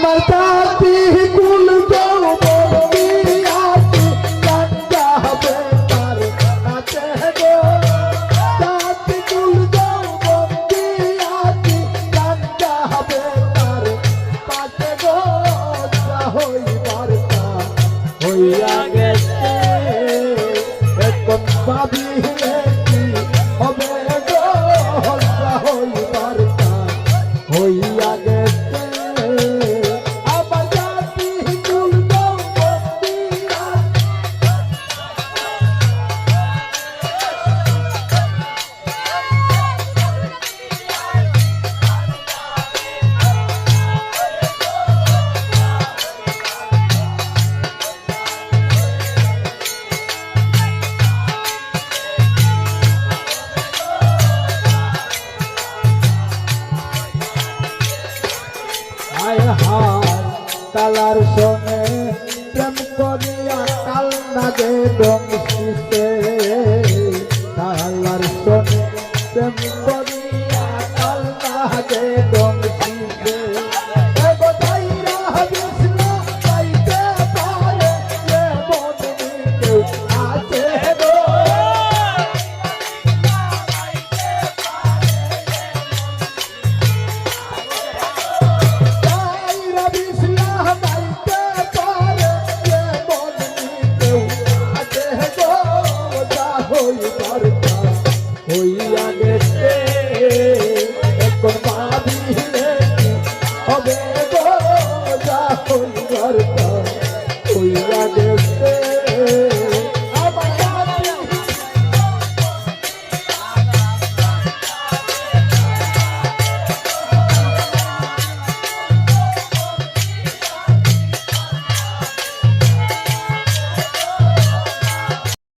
আমার জাতি কুল যৌবতী আছি কাঞ্জা হবে তার কাছে গো জাতি কুল যৌবতী আছি কাঞ্জা হবে তার কাছে গো যা হইবার তা হইয়া গেছে এখন ভাবিলে কি হবে গো যা হইবার তা হইয়া গেছে আমার জাতি কুল যৌবতী হায় হায় কালার সনে প্রেম করিয়া কাল না দে বংশিতে কালার সনে প্রেম করিয়া কাল না দে বংশিতে হইয়া গেছে এখন ভাবিলে হবে গো যা হইবার তা হইয়া গেছে